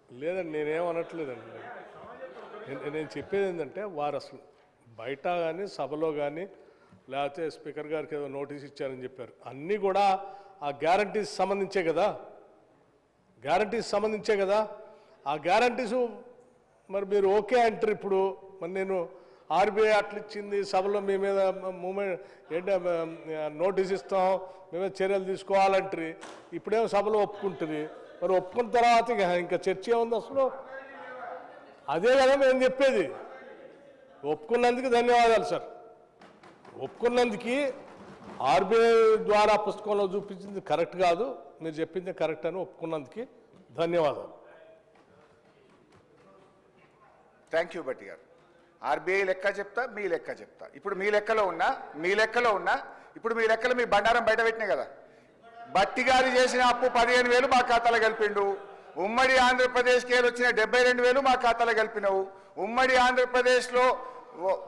లేదండి, నేనేమనట్లేదండి. నేను చెప్పేది ఏంటంటే వారు అసలు బయట కానీ సభలో కానీ లేకపోతే స్పీకర్ గారికి ఏదో నోటీస్ ఇచ్చారని చెప్పారు. అన్నీ కూడా ఆ గ్యారంటీస్ సంబంధించే కదా, ఆ గ్యారంటీసు మరి మీరు ఓకే అంటారు. ఇప్పుడు మరి నేను ఆర్బీఐ అట్లా ఇచ్చింది, సభలో మీ మీద మూమెంట్ ఏంటంటే నోటీస్ ఇస్తాం, మేమే చర్యలు తీసుకోవాలంటారు. ఇప్పుడేమో సభలో ఒప్పుకుంటుంది. మరి ఒప్పుకున్న తర్వాత ఇంకా చర్చ ఏముంది అసలు? అదే కదా మేము చెప్పేది. ఒప్పుకున్నందుకు ధన్యవాదాలు సార్. ఒప్పుకున్నందుకు ఆర్బీఐ ద్వారా పుస్తకంలో చూపించింది కరెక్ట్ కాదు, మీరు చెప్పింది కరెక్ట్ అని ఒప్పుకున్నందుకు ధన్యవాదాలు. థ్యాంక్ యూ భట్టి గారు. ఆర్బీఐ లెక్క చెప్తా, మీ లెక్క చెప్తా. ఇప్పుడు మీ లెక్కలో ఇప్పుడు మీ లెక్కలు మీ బండారం బయట పెట్టినాయి కదా. భట్టి గారు చేసిన అప్పు 15,000 మా ఖాతాలో కలిపిండు. ఉమ్మడి ఆంధ్రప్రదేశ్కి వచ్చిన 72,000 మా ఖాతాలో కలిపినవు. ఉమ్మడి ఆంధ్రప్రదేశ్లో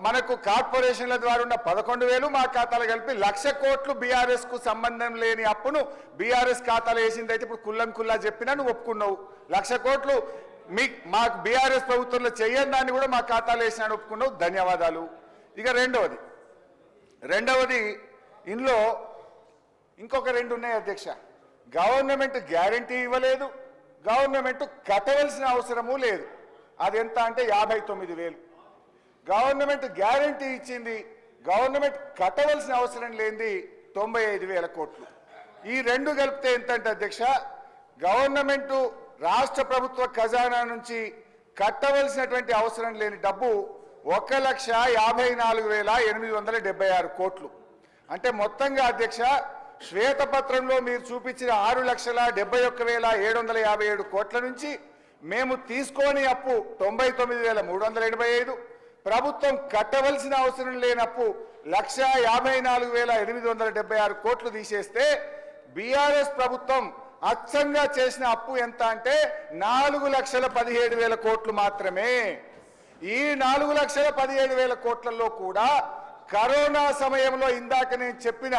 మనకు కార్పొరేషన్ల ద్వారా ఉన్న 11,000 మా ఖాతాలో కలిపి 1,00,000 కోట్లు బీఆర్ఎస్కు సంబంధం లేని అప్పును బీఆర్ఎస్ ఖాతాలో వేసింది. అయితే ఇప్పుడు కుల్లా చెప్పినా నువ్వు ఒప్పుకున్నావు. 1,00,000 కోట్లు మాకు బీఆర్ఎస్ ప్రభుత్వంలో చెయ్యని దాన్ని కూడా మా ఖాతాలో వేసినాను, ఒప్పుకున్నావు. ధన్యవాదాలు. ఇక రెండవది ఇందులో ఇంకొక 2 ఉన్నాయి అధ్యక్ష. గవర్నమెంట్ గ్యారంటీ ఇవ్వలేదు, గవర్నమెంట్ కట్టవలసిన అవసరము లేదు. అది ఎంత అంటే 59,000. గవర్నమెంట్ గ్యారంటీ ఇచ్చింది, గవర్నమెంట్ కట్టవలసిన అవసరం లేనిది 95,000 కోట్లు. ఈ 2 కలిపితే ఎంతంటే అధ్యక్ష, గవర్నమెంట్ రాష్ట్ర ప్రభుత్వ ఖజానా నుంచి కట్టవలసినటువంటి అవసరం లేని డబ్బు 1,54,876 కోట్లు. అంటే మొత్తంగా అధ్యక్ష, శ్వేతపత్రంలో మీరు చూపించిన 6,71,757 కోట్ల నుంచి మేము తీసుకొని అప్పు 99,385, ప్రభుత్వం కట్టవలసిన అవసరం లేని అప్పు 1,54,876 కోట్లు తీసేస్తే బీఆర్ఎస్ ప్రభుత్వం అచ్చంగా చేసిన అప్పు ఎంత అంటే 4,17,000 కోట్లు మాత్రమే. ఈ 4,17,000 కోట్లలో కూడా కరోనా సమయంలో ఇందాక నేను చెప్పిన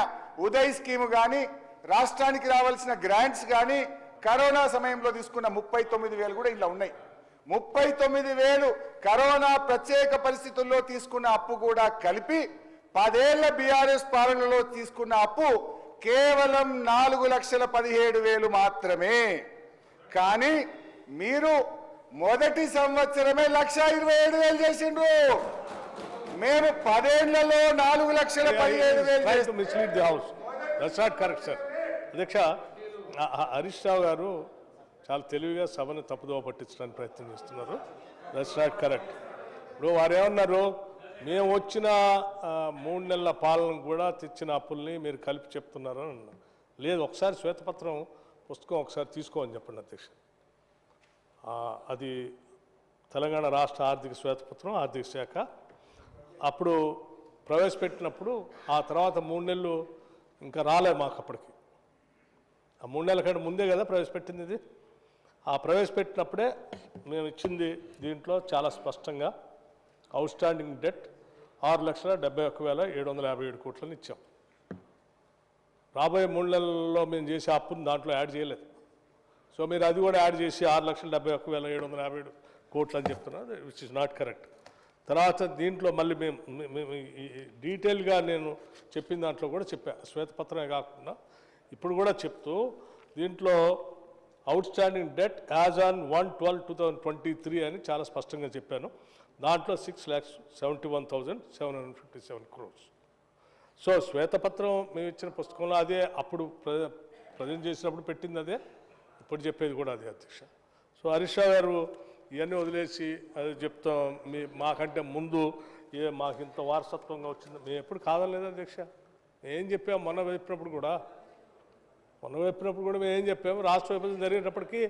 ఉదయ్ స్కీమ్ కానీ, రాష్ట్రానికి రావాల్సిన గ్రాంట్స్ కానీ, కరోనా సమయంలో తీసుకున్న 39,000 కూడా ఇలా ఉన్నాయి. 39,000 కరోనా ప్రత్యేక పరిస్థితుల్లో తీసుకున్న అప్పు కూడా కలిపి 10 ఏళ్ల బీఆర్ఎస్ పాలనలో తీసుకున్న అప్పు కేవలం 4,17,000 మాత్రమే. కానీ మీరు మొదటి సంవత్సరమే 1,27,000 చేసిండ్రు. మేము 10 ఏళ్లలో 4,17,000. అధ్యక్ష, హరీష్ రావు గారు చాలా తెలివిగా సభను తప్పుదోవ పట్టించడానికి ప్రయత్నం చేస్తున్నారు. That's not correct. ఇప్పుడు వారు ఏమన్నారు, మేము వచ్చిన 3 నెలల పాలన కూడా తెచ్చిన అప్పుల్ని మీరు కలిపి చెప్తున్నారు అని అన్నారు. లేదు, ఒకసారి శ్వేతపత్రం పుస్తకం ఒకసారి తీసుకోమని చెప్పండి అధ్యక్ష. అది తెలంగాణ రాష్ట్ర ఆర్థిక శ్వేతపత్రం, ఆర్థిక శాఖ అప్పుడు ప్రవేశపెట్టినప్పుడు ఆ తర్వాత 3 నెలలు ఇంకా రాలే మాకు. అప్పటికి ఆ 3 నెలల కంటే ముందే కదా ప్రవేశపెట్టింది ఇది. ఆ ప్రవేశపెట్టినప్పుడే మేము ఇచ్చింది దీంట్లో చాలా స్పష్టంగా అవుట్ స్టాండింగ్ డెట్ 6,71,757 కోట్లని ఇచ్చాం. రాబోయే 3 నెలల్లో మేము చేసే అప్పుని దాంట్లో యాడ్ చేయలేదు. సో మీరు అది కూడా యాడ్ చేసి 6,71,757 కోట్లు అని చెప్తున్నారు, విచ్ ఇస్ నాట్ కరెక్ట్. తర్వాత దీంట్లో మళ్ళీ మేము డీటెయిల్గా నేను చెప్పిన దాంట్లో కూడా చెప్పా, శ్వేతపత్రమే కాకుండా ఇప్పుడు కూడా చెప్తూ దీంట్లో out standing debt as on 1/12/2023 అని చాలా స్పష్టంగా చెప్పాను. దాంట్లో 6,71,757 crores. సో శ్వేతపత్రం మేము ఇచ్చిన పుస్తకంలో అదే, అప్పుడు ప్రజెంట్ చేసినప్పుడు పెట్టింది అదే, ఇప్పుడు చెప్పేది కూడా అదే అధ్యక్ష. సో హరీష్ రావు గారు ఇవన్నీ వదిలేసి అది చెప్తాం మాకంటే ముందు మాకు ఇంత వారసత్వంగా వచ్చింది మేము ఎప్పుడు కాదనలేదు అధ్యక్ష. ఏం చెప్పాము మొన్న చెప్పినప్పుడు కూడా మేము ఏం చెప్పాము, రాష్ట్ర విభజన జరిగేటప్పటికి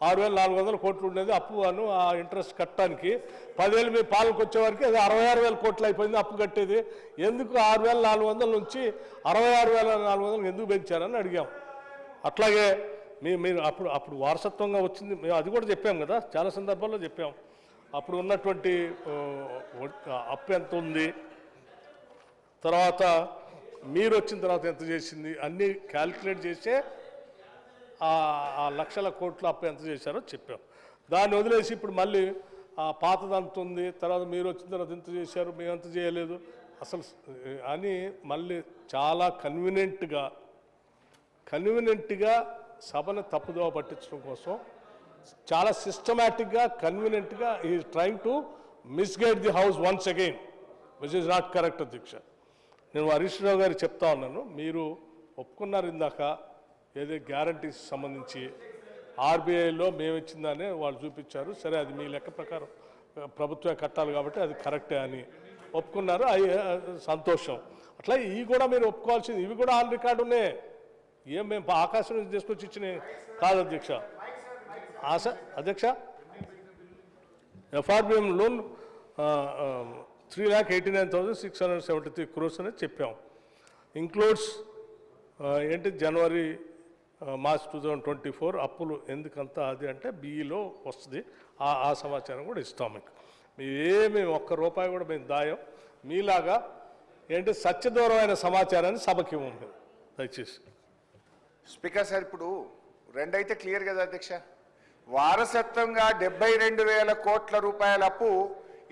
6,400 కోట్లు ఉండేది అప్పు అను, ఆ ఇంట్రెస్ట్ కట్టడానికి 10 ఏళ్ళు మీ పాలనకు వచ్చేవారికి అది 66,000 కోట్లు అయిపోయింది అప్పు కట్టేది. ఎందుకు 6,400 నుంచి 66,400 ఎందుకు పెంచారని అడిగాం. అట్లాగే మీరు అప్పుడు వారసత్వంగా వచ్చింది మేము అది కూడా చెప్పాం కదా, చాలా సందర్భాల్లో చెప్పాం. అప్పుడు ఉన్నటువంటి అప్పు ఎంత ఉంది, తర్వాత మీరు వచ్చిన తర్వాత ఎంత చేసింది అన్నీ క్యాల్కులేట్ చేసే ఆ 1,00,000 కోట్ల అప్పు ఎంత చేశారో చెప్పాం. దాన్ని వదిలేసి ఇప్పుడు మళ్ళీ ఆ పాతదంత ఉంది, తర్వాత మీరు వచ్చిన తర్వాత ఇంత చేశారు, మేము అంత చేయలేదు అసలు అని మళ్ళీ చాలా కన్వీనియంట్గా సభను తప్పుదోవ పట్టించడం కోసం చాలా సిస్టమేటిక్గా కన్వీనియంట్గా ఈ trying to misguide the house once again, which is not correct అధ్యక్ష. నేను హరీష్ రావు గారికి చెప్తా ఉన్నాను, మీరు ఒప్పుకున్నారు ఇందాక ఏదో గ్యారంటీస్ సంబంధించి ఆర్బీఐలో మేము ఇచ్చిందనే వాళ్ళు చూపించారు, సరే అది మీ లెక్క ప్రకారం ప్రభుత్వమే కట్టాలి కాబట్టి అది కరెక్టే అని ఒప్పుకున్నారు, అవి సంతోషం. అట్లా ఇవి కూడా మీరు ఒప్పుకోవాల్సింది, ఇవి కూడా ఆన్ రికార్డు ఉన్నాయి, ఏం మేము ఆకాశం నుంచి తీసుకొచ్చి ఇచ్చినాయి కాదు అధ్యక్ష. అధ్యక్ష ఎఫ్ఆర్బిఎం లోన్ 3,89,673 crores అనేది చెప్పాం. ఇంక్లూడ్స్ ఏంటి జనవరి మార్చ్ 2024 అప్పులు ఎందుకంతా అది అంటే బిఈలో వస్తుంది, ఆ సమాచారం కూడా ఇస్తాం మీకు. ఏమి ఒక్క రూపాయి కూడా మేము దాయం, మీలాగా ఏంటి సత్యదూరమైన సమాచారాన్ని సభకి ఇవ్వం మేము దయచేసి. స్పీకర్ సార్, ఇప్పుడు రెండైతే క్లియర్ కదా అధ్యక్ష. వారసత్వంగా 72,000 కోట్ల రూపాయల అప్పు,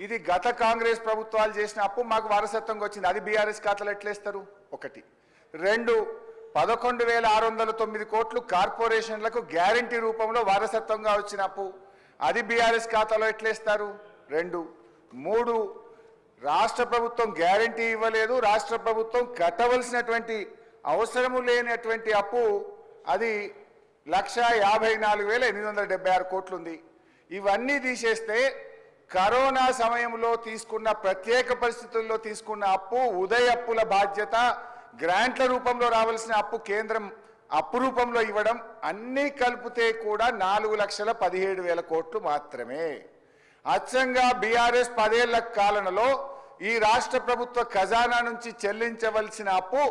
ఇది గత కాంగ్రెస్ ప్రభుత్వాలు చేసిన అప్పు మాకు వారసత్వంగా వచ్చింది, అది బీఆర్ఎస్ ఖాతాలో ఎట్లేస్తారు? ఒకటి. రెండు, 11,609 కోట్లు కార్పొరేషన్లకు గ్యారంటీ రూపంలో వారసత్వంగా వచ్చిన అప్పు, అది బీఆర్ఎస్ ఖాతాలో ఎట్లేస్తారు? రెండు. మూడు, రాష్ట్ర ప్రభుత్వం గ్యారంటీ ఇవ్వలేదు, రాష్ట్ర ప్రభుత్వం కట్టవలసినటువంటి అవసరము లేనటువంటి అప్పు, అది 1,54,876 కోట్లు ఉంది. ఇవన్నీ తీసేస్తే కరోనా సమయంలో తీసుకున్న ప్రత్యేక పరిస్థితుల్లో తీసుకున్న అప్పు, ఉదయ అప్పుల బాధ్యత, గ్రాంట్ల రూపంలో రావాల్సిన అప్పు కేంద్రం అప్పు రూపంలో ఇవ్వడం, అన్నీ కలిపితే కూడా 4,17,000 కోట్లు మాత్రమే. అచ్చంగా బీఆర్ఎస్ 10 ఏళ్ల పాలనలో ఈ రాష్ట్ర ప్రభుత్వ ఖజానా నుంచి చెల్లించవలసిన అప్పు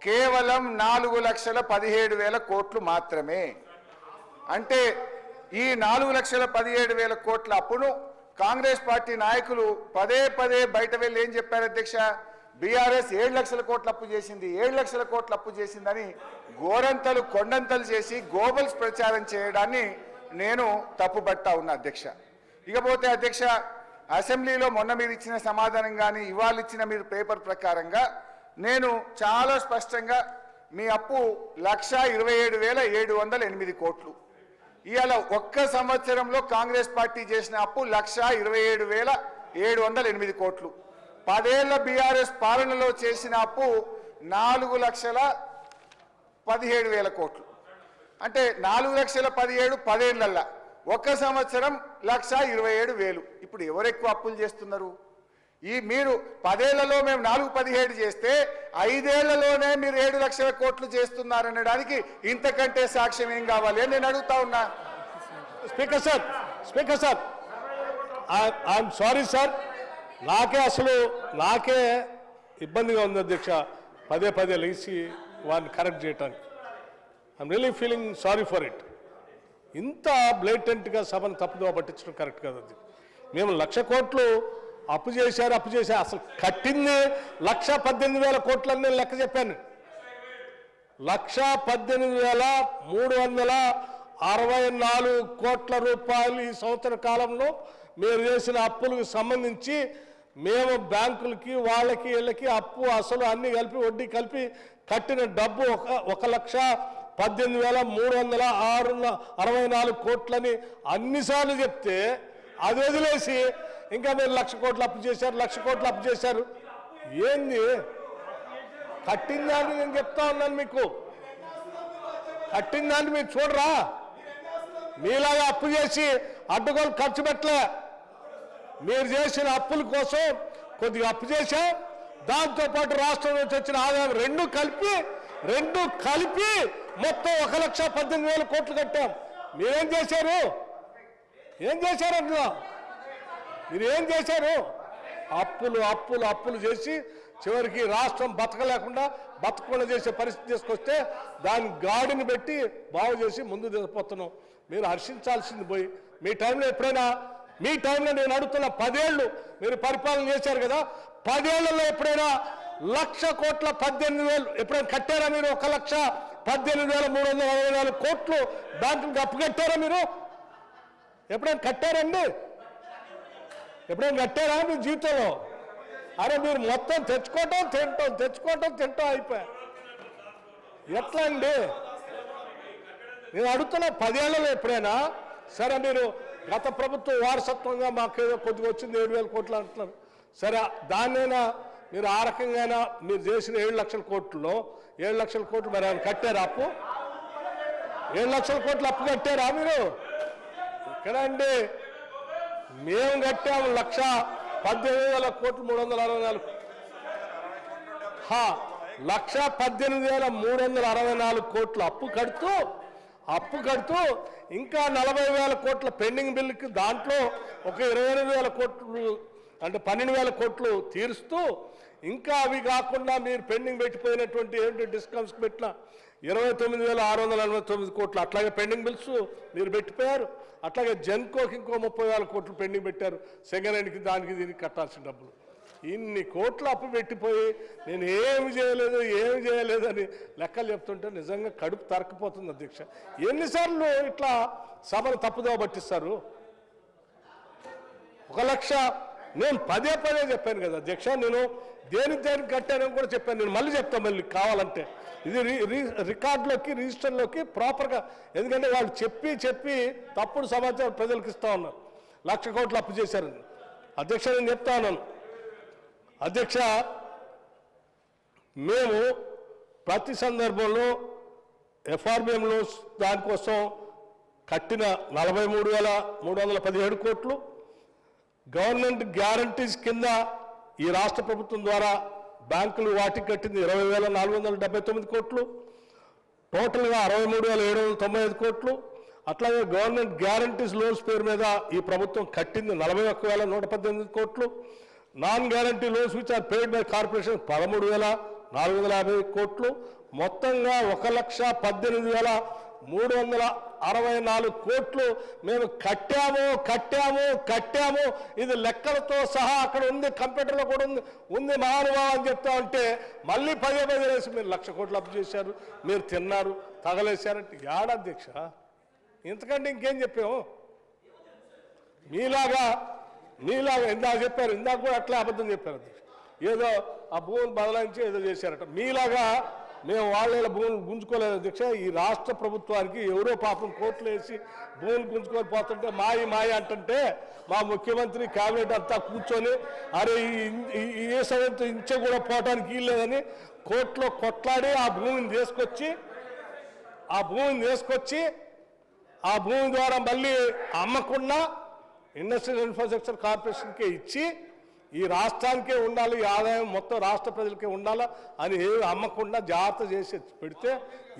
కేవలం 4,17,000 కోట్లు మాత్రమే. అంటే ఈ 4,17,000 కోట్ల అప్పును కాంగ్రెస్ పార్టీ నాయకులు పదే బయట వెళ్ళి ఏం చెప్పారు అధ్యక్ష? బీఆర్ఎస్ 7 లక్షల కోట్ల అప్పు చేసింది, 7 లక్షల కోట్ల అప్పు చేసిందని గోరంతలు కొండంతలు చేసి గోబల్స్ ప్రచారం చేయడాన్ని నేను తప్పుపడతా ఉన్నా అధ్యక్ష. ఇకపోతే అధ్యక్ష, అసెంబ్లీలో మొన్న మీరు ఇచ్చిన సమాధానం కానీ ఇవాళ ఇచ్చిన మీరు పేపర్ ప్రకారంగా నేను చాలా స్పష్టంగా మీ అప్పు 1,27,708 కోట్లు. ఇవాళ ఒక్క సంవత్సరంలో కాంగ్రెస్ పార్టీ చేసిన అప్పు 1,27,708 కోట్లు. 10 ఏళ్ల బీఆర్ఎస్ పాలనలో చేసిన అప్పు 4,17,000 కోట్లు. అంటే 4,17,000 10 ఏళ్లల్లా, ఒక్క సంవత్సరం 1,27,000. ఇప్పుడు ఎవరు ఎక్కువ అప్పులు చేస్తున్నారు? ఈ మీరు 10 ఏళ్లలో మేము 4,17 చేస్తే 5 ఏళ్లలోనే మీరు 7 లక్షల కోట్లు చేస్తున్నారనడానికి ఇంతకంటే సాక్ష్యం ఏం కావాలి అని నేను అడుగుతా ఉన్నా. Speaker sir I'm sorry sir, నాకే ఇబ్బందిగా ఉంది అధ్యక్ష పదే లేచి వారిని కరెక్ట్ చేయటానికి. I'm really feeling sorry for it. ఇంత బ్లేటెంట్గా సభను తప్పుదోవ పట్టించడం కరెక్ట్ కాదు. అది మేము 1,00,000 కోట్లు అప్పు చేశారు, అసలు కట్టింది 1,18,000 కోట్లని నేను లెక్క చెప్పాను. 1,18,364 కోట్ల రూపాయలు ఈ సంవత్సర కాలంలో మీరు చేసిన అప్పులకు సంబంధించి మేము బ్యాంకులకి వాళ్ళకి వీళ్ళకి అప్పు అసలు అన్ని కలిపి వడ్డీ కలిపి కట్టిన డబ్బు 1,18,364 కోట్లని అన్నిసార్లు చెప్తే అది వదిలేసి ఇంకా మీరు 1,00,000 కోట్లు అప్పు చేశారు, 1,00,000 కోట్లు అప్పు చేశారు. ఏంది కట్టిందాన్ని నేను చెప్తా ఉన్నాను మీకు, కట్టిందాన్ని మీరు చూడరా? మీలాగా అప్పు చేసి అడ్డగోలు ఖర్చు పెట్టలే. మీరు చేసిన అప్పుల కోసం కొద్దిగా అప్పు చేశాం, దాంతోపాటు రాష్ట్రం నుంచి వచ్చిన ఆదాయం రెండు కలిపి మొత్తం 1,18,000 కోట్లు కట్టాం. మీరేం చేశారు? మీరు ఏం చేశారు? అప్పులు చేసి చివరికి రాష్ట్రం బతకకుండా చేసే పరిస్థితి తీసుకొస్తే దాన్ని గాడిని పెట్టి బాగు చేసి ముందు తీసుకుపోతున్నాం. మీరు హర్షించాల్సింది పోయి మీ టైంలో నేను అడుగుతున్న 10 ఏళ్ళు మీరు పరిపాలన చేశారు కదా, 10 ఏళ్లలో ఎప్పుడైనా 1,00,000 కోట్ల 18,000 ఎప్పుడైనా కట్టారా మీరు? 1,18,364 కోట్లు బ్యాంకులకు అప్పు కట్టారా మీరు? ఎప్పుడైనా కట్టారండి? ఎప్పుడైనా కట్టారా మీ జీవితంలో? అరే మీరు మొత్తం తెచ్చుకోవటం తింటాం అయిపోయా. ఎట్లా అండి? నేను అడుగుతున్నా, 10 ఏళ్లలో ఎప్పుడైనా సరే మీరు గత ప్రభుత్వం వారసత్వంగా మాకేదో కొద్దిగా వచ్చింది 7,000 కోట్లు అంటున్నారు. సరే దాన్నైనా మీరు ఆ రకంగా మీరు చేసిన 7 లక్షల కోట్లలో 7 లక్షల కోట్లు మరి ఆయన కట్టారా అప్పు? 7 లక్షల కోట్లు అప్పు కట్టారా మీరు? ఇక్కడ అండి మేము కట్టాము 1,18,000 కోట్లు 364 1,18,364 కోట్లు అప్పు కడుతూ ఇంకా 40,000 కోట్ల పెండింగ్ బిల్లుకి దాంట్లో ఒక 28,000 కోట్లు అంటే 12,000 కోట్లు తీరుస్తూ ఇంకా అవి కాకుండా మీరు పెండింగ్ పెట్టిపోయినటువంటి ఏంటి డిస్కౌంట్స్కి పెట్టిన 29,649 కోట్లు అట్లాగే పెండింగ్ బిల్స్ మీరు పెట్టిపోయారు. అట్లాగే జెన్కోకి ఇంకో 30,000 కోట్లు పెండింగ్ పెట్టారు. సెకండ్ హ్యాండ్కి దానికి దీనికి కట్టాల్సిన డబ్బులు ఇన్ని కోట్లు అప్పు పెట్టిపోయి నేను ఏమి చేయలేదు అని లెక్కలు చెప్తుంటే నిజంగా కడుపు తరకపోతుంది అధ్యక్ష. ఎన్నిసార్లు ఇట్లా సభను తప్పుదోవ పట్టిస్తారు? 1 లక్ష నేను పదే చెప్పాను కదా అధ్యక్ష, నేను దేనికి కట్టానని కూడా చెప్పాను. నేను మళ్ళీ చెప్తాను, మళ్ళీ కావాలంటే ఇది రికార్డులోకి రిజిస్టర్లోకి ప్రాపర్గా, ఎందుకంటే వాళ్ళు చెప్పి తప్పుడు సమాచారం ప్రజలకు ఇస్తా ఉన్నారు. 1,00,000 కోట్లు అప్పు చేశారని. అధ్యక్ష నేను చెప్తా ఉన్నాను అధ్యక్ష, మేము ప్రతి సందర్భంలో ఎఫ్ఆర్బిఎంలో దానికోసం కట్టిన 43,317 కోట్లు, గవర్నమెంట్ గ్యారంటీస్ కింద ఈ రాష్ట్ర ప్రభుత్వం ద్వారా బ్యాంకులు వాటికి కట్టింది 20,479 కోట్లు, టోటల్గా 63,795 కోట్లు. అట్లాగే గవర్నమెంట్ గ్యారంటీస్ లోన్స్ పేరు మీద ఈ ప్రభుత్వం కట్టింది 41,118 కోట్లు. Non guarantee loans which are paid by corporation 13,450 కోట్లు. మొత్తంగా 1,18,364 కోట్లు మేము కట్టాము. ఇది లెక్కలతో సహా అక్కడ ఉంది, కంప్యూటర్లో కూడా ఉంది మహానుభావం అని చెప్తా ఉంటే మళ్ళీ పదే వేసి మీరు 1,00,000 కోట్లు అప్పు చేశారు, మీరు తిన్నారు, తగలేశారంటే ఏడాధ్యక్ష ఇంతకంటే ఇంకేం చెప్పాము? మీలాగా ఇందాక చెప్పారు, ఇందాక కూడా అట్లా అబద్ధం చెప్పారు అధ్యక్ష. ఏదో ఆ భూమిని బదలాయించి ఏదో చేశారట. మీలాగా మేము వాళ్ళ భూములు గుంజుకోలేదు అధ్యక్ష. ఈ రాష్ట్ర ప్రభుత్వానికి ఎవరో పాపం కోర్టులు వేసి భూములు గుంజుకొని పోతుంటే మాయ అంటుంటే మా ముఖ్యమంత్రి క్యాబినెట్ అంతా కూర్చొని అరే ఈ సవంతో ఇంచ కూడా పోవటానికి వీల్లేదని కోర్టులో కొట్లాడి ఆ భూమిని తీసుకొచ్చి ఆ భూమి ద్వారా మళ్ళీ అమ్మకుండా ఇండస్ట్రియల్ ఇన్ఫ్రాస్ట్రక్చర్ కార్పొరేషన్కే ఇచ్చి ఈ రాష్ట్రానికే ఉండాలి, ఈ ఆదాయం మొత్తం రాష్ట్ర ప్రజలకే ఉండాలా అని అమ్మకుండా జాగ్రత్త చేసి పెడితే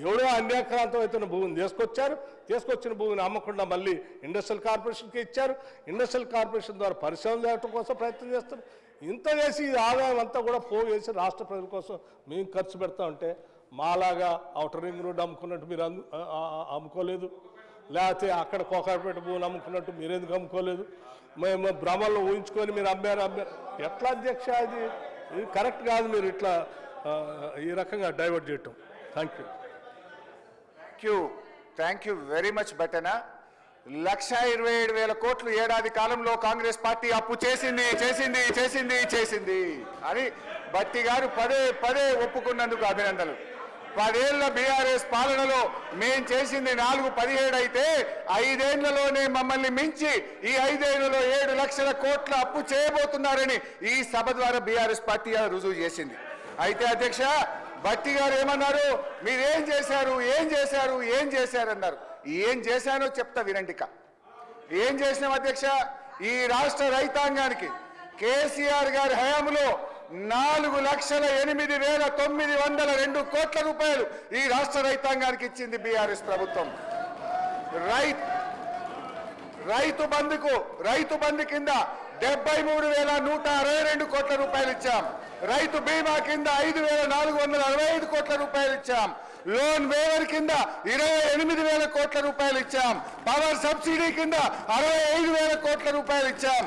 ఎవడో అన్యాక్రాంతం అవుతున్న భూమిని తీసుకొచ్చిన భూమిని అమ్మకుండా మళ్ళీ ఇండస్ట్రియల్ కార్పొరేషన్కి ఇచ్చారు. ఇండస్ట్రియల్ కార్పొరేషన్ ద్వారా పరిశ్రమలు చేయడం కోసం ప్రయత్నం చేస్తారు. ఇంత చేసి ఈ ఆదాయం అంతా కూడా పోగేసి రాష్ట్ర ప్రజల కోసం మేము ఖర్చు పెడతా ఉంటే మాలాగా ఔటర్ రింగ్ రోడ్ అమ్ముకున్నట్టు మీరు అమ్ముకోలేదు, లేకపోతే అక్కడ కోకాపేట భూమిని అమ్ముకున్నట్టు మీరెందుకు అమ్ముకోలేదు? మేము భ్రమల్లో ఊహించుకొని మీరు అమ్మారు. ఎట్లా అధ్యక్ష? ఇది కరెక్ట్ కాదు. మీరు ఇట్లా ఈ రకంగా డైవర్ట్ చేయటం. థ్యాంక్ యూ వెరీ మచ్ బట్టనా. 1,27,000 కోట్లు ఏడాది కాలంలో కాంగ్రెస్ పార్టీ అప్పు చేసింది అని బట్టి గారు పదే ఒప్పుకున్నందుకు అభినందనలు. 10 ఏళ్ల బీఆర్ఎస్ పాలనలో మేం చేసింది 417 అయితే 5 ఏళ్లలోనే మమ్మల్ని మించి ఈ 5 ఏళ్లలో 7 లక్షల కోట్ల అప్పు చేయబోతున్నారని ఈ సభ ద్వారా బీఆర్ఎస్ పార్టీ రుజువు చేసింది. అయితే అధ్యక్ష బట్టి గారు ఏమన్నారు? మీరేం చేశారు అన్నారు. ఏం చేశానో చెప్తా వినండిక. ఏం చేసినాం అధ్యక్ష? ఈ రాష్ట్ర రైతాంగానికి కేసీఆర్ గారి హయాంలో 4,08,902 కోట్ల రూపాయలు ఈ రాష్ట్ర రైతాంగానికి ఇచ్చింది బీఆర్ఎస్ ప్రభుత్వం. రైతు బంధు కింద 73,162 కోట్ల రూపాయలు ఇచ్చాం. రైతు బీమా కింద 5,465 కోట్ల రూపాయలు ఇచ్చాం. లోన్ వేవర్ కింద 28,000 కోట్ల రూపాయలు ఇచ్చాం. పవర్ సబ్సిడీ కింద 65,000 కోట్ల రూపాయలు ఇచ్చాం.